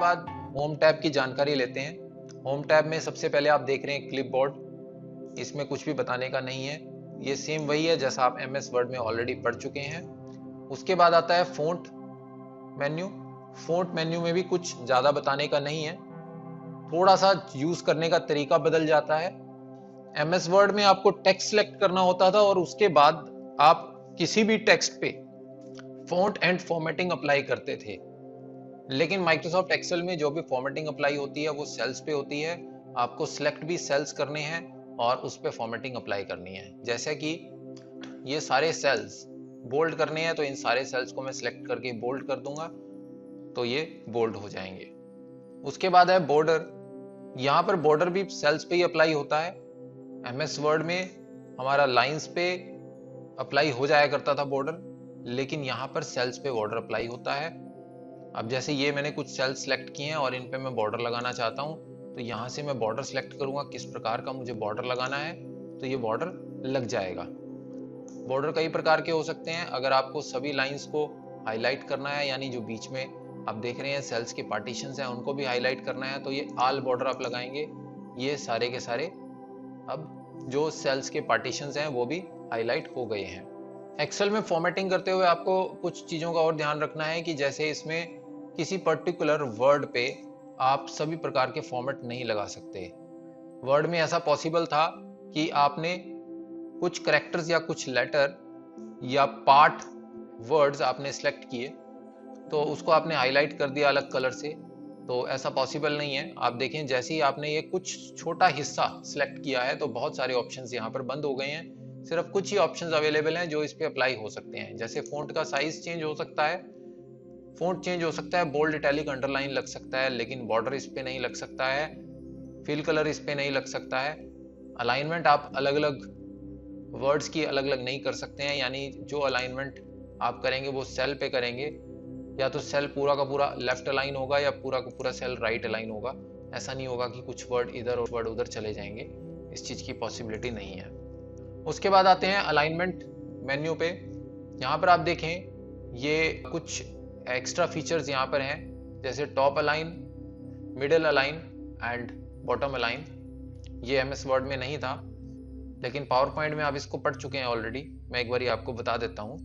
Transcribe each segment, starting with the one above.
बाद home tab की जानकारी लेते हैं। होम टैब में सबसे पहले आप देख रहे हैं क्लिपबोर्ड। इसमें कुछ भी बताने का नहीं है, ये सेम वही है जैसा आप MS वर्ड में ऑलरेडी पढ़ चुके हैं। उसके बाद आता है फ़ॉन्ट मेन्यू। फ़ॉन्ट मेन्यू में भी कुछ ज़्यादा बताने का नहीं है, थोड़ा सा यूज़ करने का तरीका बदल जाता है। MS वर्ड में आपको टेक्स्ट सेलेक्ट करना होता था और उसके बाद आप किसी भी टेक्स्ट पे फ़ॉन्ट एंड फॉर्मेटिंग अप्लाई करते थे। लेकिन माइक्रोसॉफ्ट एक्सेल में जो भी फॉर्मेटिंग अप्लाई होती है वो सेल्स पे होती है। आपको सिलेक्ट भी सेल्स करने हैं और उस पे फॉर्मेटिंग अप्लाई करनी है। जैसे कि ये सारे सेल्स बोल्ड करने हैं, तो इन सारे सेल्स को मैं सिलेक्ट करके बोल्ड कर दूंगा तो ये बोल्ड हो जाएंगे। उसके बाद है बॉर्डर। यहाँ पर बॉर्डर भी सेल्स पे ही अप्लाई होता है। MS वर्ड में हमारा लाइंस पे अप्लाई हो जाया करता था बॉर्डर, लेकिन यहाँ पर सेल्स पे बॉर्डर अप्लाई होता है। अब जैसे ये मैंने कुछ सेल्स सेलेक्ट किए हैं और इन पे मैं बॉर्डर लगाना चाहता हूँ, तो यहाँ से मैं बॉर्डर सेलेक्ट करूंगा किस प्रकार का मुझे बॉर्डर लगाना है, तो ये बॉर्डर लग जाएगा। बॉर्डर कई प्रकार के हो सकते हैं। अगर आपको सभी लाइंस को हाईलाइट करना है, यानी जो बीच में आप देख रहे हैं सेल्स के पार्टीशंस हैं उनको भी हाईलाइट करना है, तो ये ऑल बॉर्डर आप लगाएंगे। ये सारे के सारे अब जो सेल्स के पार्टीशंस हैं वो भी हाईलाइट हो गए हैं। एक्सेल में फॉर्मेटिंग करते हुए आपको कुछ चीज़ों का और ध्यान रखना है कि जैसे इसमें किसी पर्टिकुलर वर्ड पे आप सभी प्रकार के फॉर्मेट नहीं लगा सकते। वर्ड में ऐसा पॉसिबल था कि आपने कुछ करेक्टर्स या कुछ लेटर या पार्ट वर्ड्स आपने सेलेक्ट किए, तो उसको आपने हाईलाइट कर दिया अलग कलर से, तो ऐसा पॉसिबल नहीं है। आप देखें जैसे ही आपने ये कुछ छोटा हिस्सा सिलेक्ट किया है तो बहुत सारे ऑप्शंस यहाँ पर बंद हो गए हैं। सिर्फ कुछ ही ऑप्शंस अवेलेबल हैं जो इस पे अप्लाई हो सकते हैं। जैसे फ़ॉन्ट का साइज चेंज हो सकता है, फ़ॉन्ट चेंज हो सकता है, बोल्ड इटैलिक अंडरलाइन लग सकता है, लेकिन बॉर्डर इस पे नहीं लग सकता है, फिल कलर इस पे नहीं लग सकता है। अलाइनमेंट आप अलग अलग वर्ड्स की अलग अलग नहीं कर सकते हैं, यानी जो अलाइनमेंट आप करेंगे वो सेल पे करेंगे, या तो सेल पूरा का पूरा लेफ्ट अलाइन होगा या पूरा का पूरा सेल राइट अलाइन होगा। ऐसा नहीं होगा कि कुछ वर्ड इधर और वर्ड उधर चले जाएंगे, इस चीज़ की पॉसिबिलिटी नहीं है। उसके बाद आते हैं अलाइनमेंट मेन्यू पे। यहाँ पर आप देखें ये कुछ एक्स्ट्रा फीचर्स यहाँ पर हैं, जैसे top align, middle align and bottom align. ये MS वर्ड में नहीं था, लेकिन पावर पॉइंट में आप इसको पढ़ चुके हैं ऑलरेडी। मैं एक बार आपको बता देता हूँ।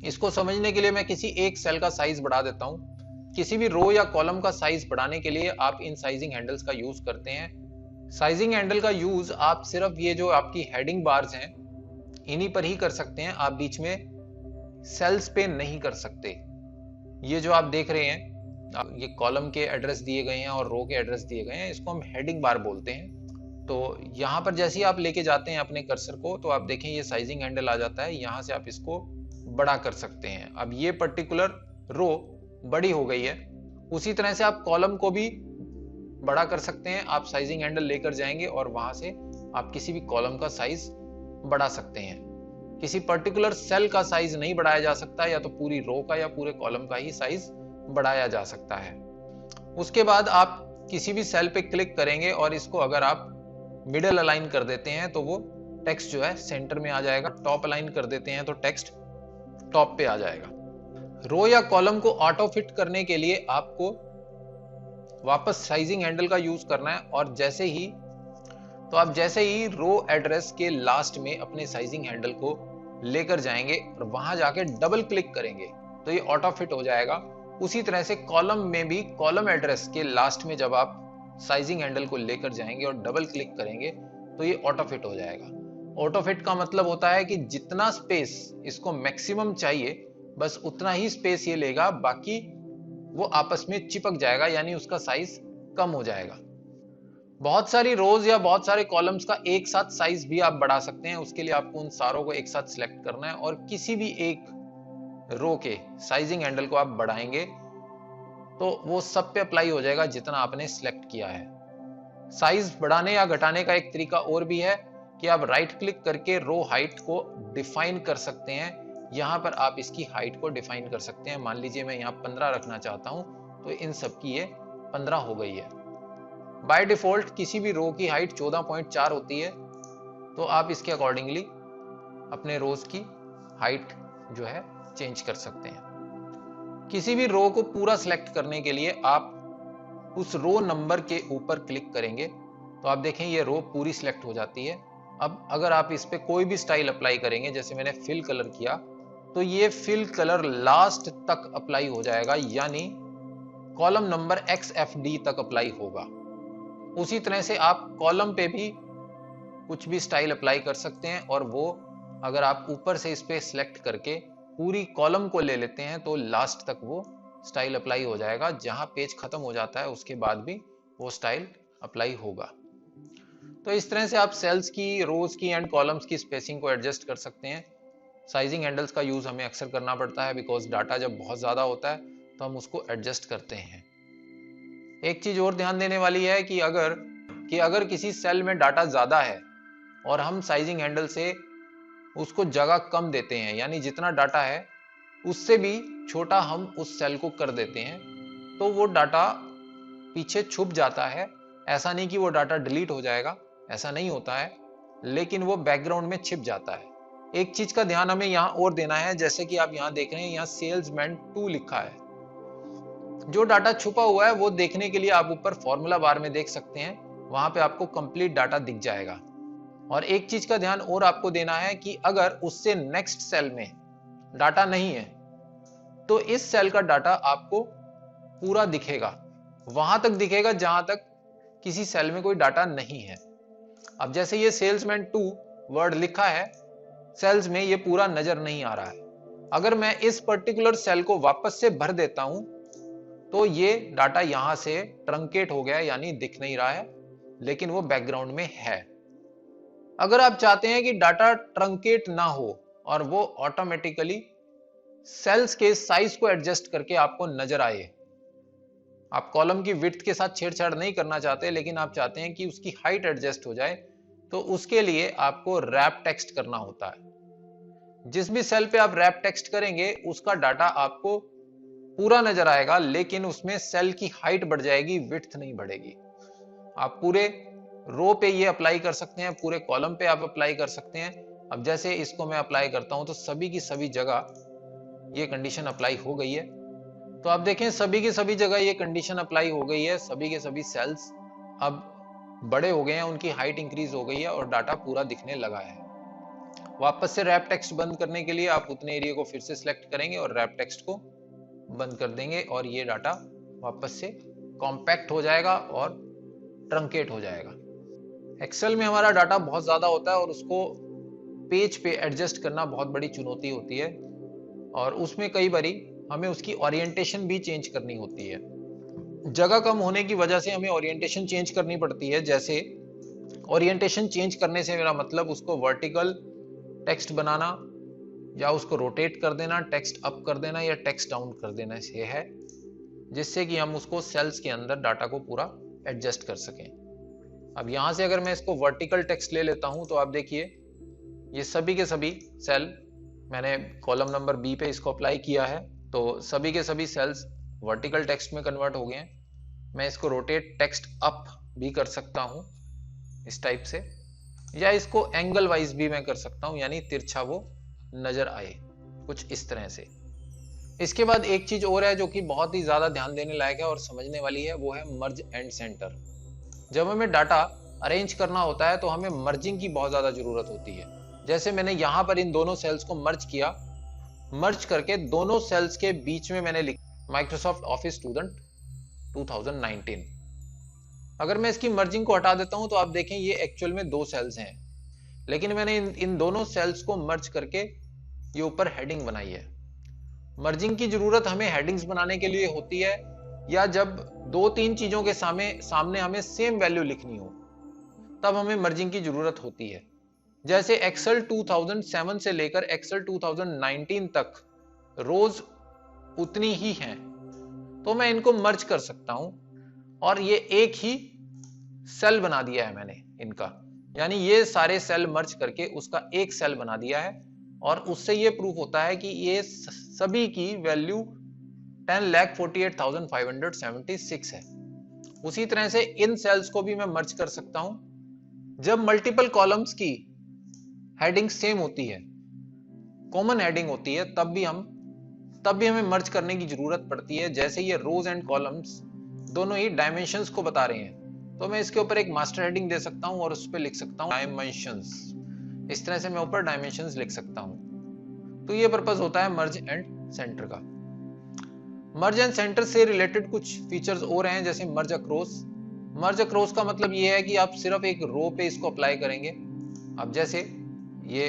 इसको समझने के लिए मैं किसी एक सेल का साइज बढ़ा देता हूँ। किसी भी रो या कॉलम का साइज बढ़ाने के लिए आप इन साइजिंग हैंडल्स का यूज करते हैं। साइजिंग हैंडल का यूज आप सिर्फ ये जो आपकी हेडिंग बार्स हैं इन्हीं पर ही कर सकते हैं, आप बीच में सेल्स पे नहीं कर सकते। ये जो आप देख रहे हैं, ये कॉलम के एड्रेस दिए गए हैं और रो के एड्रेस दिए गए हैं, इसको हम हेडिंग बार बोलते हैं। तो यहाँ पर जैसे ही आप लेके जाते हैं अपने कर्सर को, तो आप देखें ये साइजिंग हैंडल आ जाता है, यहाँ से आप इसको बड़ा कर सकते हैं। अब ये पर्टिकुलर रो बड़ी हो गई है। उसी तरह से आप कॉलम को भी बड़ा कर सकते हैं। आप साइजिंग हैंडल लेकर जाएंगे और वहां से आप किसी भी कॉलम का साइज बढ़ा सकते हैं। किसी पर्टिकुलर सेल का साइज नहीं बढ़ाया जा सकता, या तो पूरी रो का या पूरे कॉलम का ही साइज बढ़ाया जा सकता है। उसके बाद आप किसी भी सेल पे क्लिक करेंगे और इसको अगर आप मिडिल अलाइन कर देते हैं तो वो टेक्स्ट जो है सेंटर में आ जाएगा। टॉप अलाइन कर देते हैं तो टेक्स्ट टॉप पे आ जाएगा। रो या कॉलम को ऑटो फिट करने के लिए आपको वापस साइजिंग हैंडल का यूज करना है, और जैसे ही रो एड्रेस के लास्ट में अपने साइजिंग हैंडल को लेकर जाएंगे और वहां जाके डबल क्लिक करेंगे तो ये ऑटो फिट हो जाएगा। उसी तरह से कॉलम में भी कॉलम एड्रेस के लास्ट में जब आप साइजिंग हैंडल को लेकर जाएंगे और डबल क्लिक करेंगे तो ये ऑटो फिट हो जाएगा। ऑटो फिट का मतलब होता है कि जितना स्पेस इसको मैक्सिमम चाहिए बस उतना ही स्पेस ये लेगा, बाकी वो आपस में चिपक जाएगा, यानी उसका साइज कम हो जाएगा। बहुत सारी रोज या बहुत सारे कॉलम्स का एक साथ साइज भी आप बढ़ा सकते हैं। उसके लिए आपको उन सारों को एक साथ सिलेक्ट करना है और किसी भी एक रो के साइजिंग हैंडल को आप बढ़ाएंगे तो वो सब पे अप्लाई हो जाएगा जितना आपने सिलेक्ट किया है। साइज बढ़ाने या घटाने का एक तरीका और भी है कि आप राइट क्लिक करके रो हाइट को डिफाइन कर सकते हैं। यहां पर आप इसकी हाइट को डिफाइन कर सकते हैं। मान लीजिए मैं यहाँ 15 रखना चाहता हूं, तो इन सब की ये 15 हो गई है। बाय डिफॉल्ट किसी भी रो की हाइट 14.4 होती है, तो आप इसके अकॉर्डिंगली अपने रोज की हाइट जो है चेंज कर सकते हैं। किसी भी रो को पूरा सिलेक्ट करने के लिए आप उस रो नंबर के ऊपर क्लिक करेंगे तो आप देखें ये रो पूरी सिलेक्ट हो जाती है। अब अगर आप इस पे कोई भी स्टाइल अप्लाई करेंगे, जैसे मैंने फिल कलर किया, तो ये फिल कलर लास्ट तक अप्लाई हो जाएगा, यानी कॉलम नंबर XFD तक अप्लाई होगा। उसी तरह से आप कॉलम पे भी कुछ भी स्टाइल अप्लाई कर सकते हैं, और वो अगर आप ऊपर से इस पे सिलेक्ट करके पूरी कॉलम को ले लेते हैं तो लास्ट तक वो स्टाइल अप्लाई हो जाएगा। जहां पेज खत्म हो जाता है उसके बाद भी वो स्टाइल अप्लाई होगा। तो इस तरह से आप सेल्स की, रोज की एंड कॉलम्स की स्पेसिंग को एडजस्ट कर सकते हैं। साइजिंग हैंडल्स का यूज हमें अक्सर करना पड़ता है, बिकॉज डाटा जब बहुत ज्यादा होता है तो हम उसको एडजस्ट करते हैं। एक चीज और ध्यान देने वाली है कि अगर किसी सेल में डाटा ज्यादा है और हम साइजिंग हैंडल से उसको जगह कम देते हैं, यानी जितना डाटा है उससे भी छोटा हम उस सेल को कर देते हैं, तो वो डाटा पीछे छुप जाता है। ऐसा नहीं कि वो डाटा डिलीट हो जाएगा, ऐसा नहीं होता है, लेकिन वो बैकग्राउंड में छिप जाता है। एक चीज का ध्यान हमें यहां और देना है, जैसे कि आप यहां देख रहे हैं, यहां सेल्समैन 2 लिखा है। जो डाटा छुपा हुआ है वो देखने के लिए आप ऊपर फॉर्मूला बार में देख सकते हैं, वहां पे आपको कंप्लीट डाटा दिख जाएगा। और एक चीज का ध्यान और आपको देना है कि अगर उससे नेक्स्ट सेल में डाटा नहीं है तो इस सेल का डाटा आपको पूरा दिखेगा, वहां तक दिखेगा जहां तक किसी सेल में कोई डाटा नहीं है। अब जैसे ये सेल्समैन 2 वर्ड लिखा है, सेल्स में ये पूरा नजर नहीं आ रहा है। अगर मैं इस पर्टिकुलर सेल को वापस से भर देता हूं तो ये डाटा यहां से ट्रंकेट हो गया, यानी दिख नहीं रहा है, लेकिन वो बैकग्राउंड में है। अगर आप चाहते हैं कि डाटा ट्रंकेट ना हो और वो ऑटोमेटिकली सेल्स के साइज को एडजस्ट करके आपको नजर आए, आप कॉलम की विड्थ के साथ छेड़छाड़ नहीं करना चाहते, लेकिन आप चाहते हैं कि उसकी हाइट एडजस्ट हो जाए, तो उसके लिए आपको रैप टेक्स्ट करना होता है। जिस भी सेल पे आप रैप टेक्स्ट करेंगे उसका डाटा आपको पूरा नजर आएगा, लेकिन उसमें सेल की हाइट बढ़ जाएगी, विड्थ नहीं बढ़ेगी। आप पूरे रो पे ये अप्लाई कर सकते हैं, पूरे कॉलम पे आप अप्लाई कर सकते हैं। अब जैसे इसको मैं अप्लाई करता हूं तो सभी की सभी जगह ये कंडीशन अप्लाई हो गई है। तो आप देखें सभी की सभी जगह ये कंडीशन अप्लाई हो गई है, सभी के सभी सेल्स अब बड़े हो गए हैं, उनकी हाइट इंक्रीज हो गई है और डाटा पूरा दिखने लगा है। वापस से रैप टेक्स्ट बंद करने के लिए आप उतने एरिया को फिर से सिलेक्ट करेंगे और रैप टेक्स्ट को बंद कर देंगे, और ये डाटा वापस से कॉम्पैक्ट हो जाएगा और ट्रंकेट हो जाएगा। एक्सेल में हमारा डाटा बहुत ज्यादा होता है और उसको पेज पे एडजस्ट करना बहुत बड़ी चुनौती होती है, और उसमें कई बारी हमें उसकी ओरिएंटेशन भी चेंज करनी होती है। जगह कम होने की वजह से हमें ओरिएंटेशन चेंज करनी पड़ती है। जैसे ओरिएंटेशन चेंज करने से मेरा मतलब उसको वर्टिकल टेक्स्ट बनाना, या उसको रोटेट कर देना, टेक्स्ट अप कर देना या टेक्स्ट डाउन कर देना से है, जिससे कि हम उसको सेल्स के अंदर डाटा को पूरा एडजस्ट कर सकें। अब यहां से अगर मैं इसको वर्टिकल टेक्स्ट ले लेता हूं तो आप देखिए ये सभी के सभी सेल, मैंने कॉलम नंबर बी पे इसको अप्लाई किया है, तो सभी के सभी सेल्स वर्टिकल टेक्स्ट में कन्वर्ट हो गए हैं। मैं इसको रोटेट टेक्स्ट अप भी कर सकता हूं इस टाइप से, या इसको एंगल वाइज भी मैं कर सकता हूं, यानी तिरछा वो नजर आए कुछ इस तरह से। इसके बाद एक चीज और है जो कि बहुत ही ज्यादा ध्यान देने लायक है और समझने वाली है, वो है मर्ज एंड सेंटर। जब हमें डाटा अरेंज करना होता है तो हमें मर्जिंग की बहुत ज्यादा जरूरत होती है। जैसे मैंने यहां पर इन दोनों सेल्स को मर्ज किया, मर्ज करके दोनों सेल्स के बीच में मैंने लिखा माइक्रोसॉफ्ट ऑफिस स्टूडेंट 2019। अगर मैं इसकी मर्जिंग को हटा देता हूं तो आप देखें ये एक्चुअल में 2 सेल्स हैं, लेकिन मैंने इन दोनों सेल्स को मर्ज करके ये ऊपर हेडिंग बनाई है। मर्जिंग की जरूरत हमें हेडिंग्स बनाने के लिए होती है, या जब 2-3 चीजों के सामने हमें सेम वैल्यू लिखनी हो, तब हमें मर्जिंग की जरूरत होती है। जैसे एक्सेल 2007 से लेकर एक्सेल 2019 तक रोज उतनी ही हैं, तो मैं इनको मर्ज कर सकता हूं, और ये एक ही सेल बना दिया है मैंने इनका, यानी ये सारे सेल मर्ज करके उसका एक सेल बना दिया है, और उससे ये प्रूफ होता है कि ये सभी की वैल्यू 10,48,576 है। उसी तरह से इन सेल्स को भी मैं मर्ज कर सकता हूं। जब मल्टीपल कॉलम्स की हेडिंग सेम होती है, कॉमन हेडिंग होती है, तब भी हमें मर्ज करने की जरूरत पड़ती है। जैसे ये रोज एंड कॉलम्स दोनों ही डायमेंशंस को बता रहे हैं। तो मैं इसके ऊपर एक मास्टर हेडिंग दे सकता हूं और उस पर लिख सकता हूं डायमेंशंस। इस तरह से मैं ऊपर डायमेंशंस लिख सकता हूं। तो ये पर्पस होता है मर्ज एंड सेंटर का। मर्ज एंड सेंटर से रिलेटेड कुछ फीचर्स और हैं, जैसे मर्ज अक्रॉस। मर्ज अक्रॉस का मतलब ये है कि आप सिर्फ एक रो पे इसको अप्लाई करेंगे। अब जैसे ये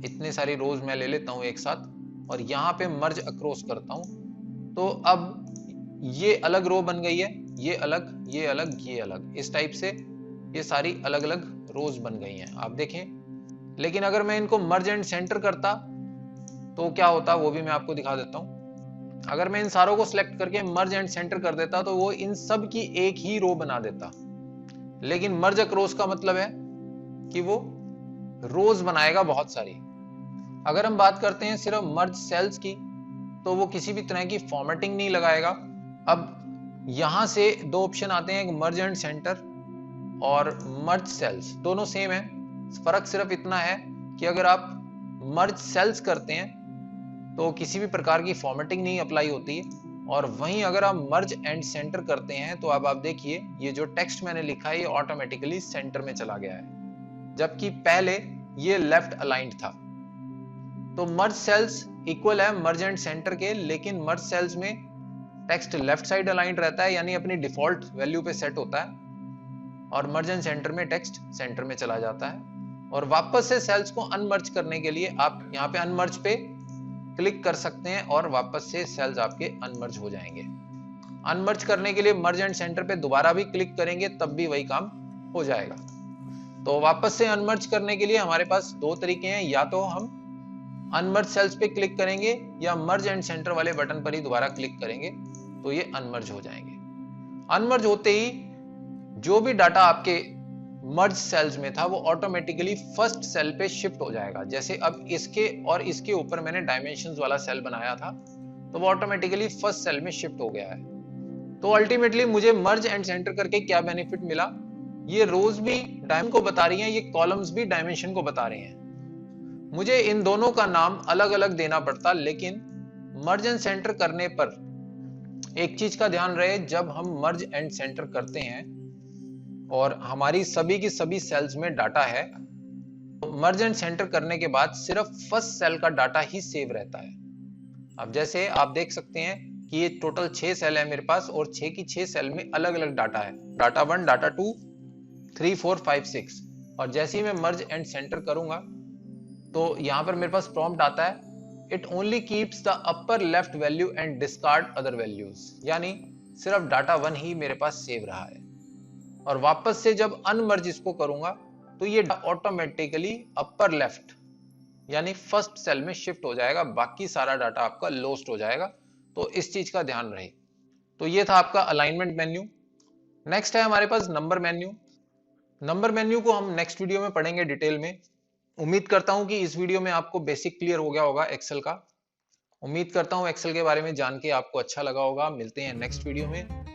इतने सारी रोज मैं ले लेता हूं एक साथ और यहां पे मर्ज अक्रॉस करता हूं, तो अब ये अलग रो बन गई है, ये अलग, ये अलग, ये अलग, इस टाइप से ये सारी अलग अलग रोज बन गई हैं, आप देखें। लेकिन अगर मैं इनको मर्ज एंड सेंटर करता तो क्या होता, वो भी मैं आपको दिखा देता हूं। अगर मैं इन सारों को सिलेक्ट करके मर्ज एंड सेंटर कर देता तो वो इन सब की एक ही रो बना देता। लेकिन मर्ज अक्रॉस का मतलब है कि वो रोज बनाएगा बहुत सारी। अगर हम बात करते हैं सिर्फ मर्ज सेल्स की, तो वो किसी भी तरह की फॉर्मेटिंग नहीं लगाएगा। अब यहां से दो ऑप्शन आते हैं, मर्ज एंड सेंटर और मर्ज सेल्स, दोनों सेम है। फर्क सिर्फ इतना है कि अगर आप मर्ज सेल्स करते हैं तो किसी भी प्रकार की फॉर्मेटिंग नहीं अप्लाई होती है, और वहीं अगर आप मर्ज एंड सेंटर करते हैं तो अब आप देखिए ये जो टेक्स्ट मैंने लिखा है ये ऑटोमेटिकली सेंटर में चला गया है, जबकि पहले ये लेफ्ट अलाइंड था। तो मर्ज सेल्स इक्वल है मर्ज एंड सेंटर के, लेकिन मर्ज सेल्स में टेक्स्ट लेफ्ट साइड अलाइंड रहता है, यानी अपनी डिफॉल्ट वैल्यू पे सेट होता है, और मर्ज एंड सेंटर में टेक्स्ट सेंटर में चला जाता है। और वापस से सेल्स को अनमर्ज करने के लिए आप यहाँ पे अनमर्ज पे क्लिक कर सकते हैं और वापस से सेल्स आपके अनमर्ज हो जाएंगे। अनमर्ज करने के लिए मर्ज एंड सेंटर पे दोबारा भी क्लिक करेंगे तब भी वही काम हो जाएगा। तो वापस से अनमर्ज करने के लिए हमारे पास दो तरीके हैं, या तो हम अनमर्ज सेल्स पे क्लिक करेंगे या मर्ज एंड सेंटर वाले बटन पर ही दोबारा क्लिक करेंगे तो ये अनमर्ज हो जाएंगे। अनमर्ज होते ही जो भी डाटा आपके मर्ज सेल्स में था वो ऑटोमेटिकली फर्स्ट सेल पे शिफ्ट हो जाएगा। जैसे अब इसके और इसके ऊपर मैंने डायमेंशंस वाला सेल बनाया था तो वो ऑटोमेटिकली फर्स्ट सेल में शिफ्ट हो गया है। तो अल्टीमेटली मुझे मर्ज एंड सेंटर करके क्या बेनिफिट मिला, ये रोज भी डायमेंशन को बता रही हैं, ये कॉलम्स भी डायमेंशन को बता रहे हैं। मुझे इन दोनों का नाम अलग अलग देना पड़ता, लेकिन मर्ज एंड सेंटर करने पर एक चीज का ध्यान रहे, जब हम मर्ज एंड सेंटर करते हैं और हमारी सभी की सभी सेल्स में डाटा है, तो मर्ज एंड सेंटर करने के बाद सिर्फ फर्स्ट सेल का डाटा ही सेव रहता है। अब जैसे आप देख सकते हैं कि ये टोटल 6 सेल है मेरे पास और 6 की 6 सेल में अलग अलग डाटा है, डाटा 1, डाटा 2, 3, 4, 5, 6। और जैसे ही मैं मर्ज एंड सेंटर करूंगा तो यहां पर मेरे पास प्रॉम्प्ट आता है, it only keeps the upper left value and discard other values, यानी सिर्फ डाटा 1 ही मेरे पास सेव रहा है। और वापस से जब अनमर्ज इसको करूंगा तो ये ऑटोमेटिकली अपर लेफ्ट यानी फर्स्ट सेल में शिफ्ट हो जाएगा, बाकी सारा डाटा आपका लॉस्ट हो जाएगा। तो इस चीज का ध्यान रहे। तो ये था आपका अलाइनमेंट मेन्यू। नेक्स्ट है हमारे पास नंबर मेन्यू। नंबर मेन्यू को हम नेक्स्ट वीडियो में पढ़ेंगे डिटेल में। उम्मीद करता हूं कि इस वीडियो में आपको बेसिक क्लियर हो गया होगा एक्सेल का। उम्मीद करता हूं एक्सेल के बारे में जान के आपको अच्छा लगा होगा। मिलते हैं नेक्स्ट वीडियो में।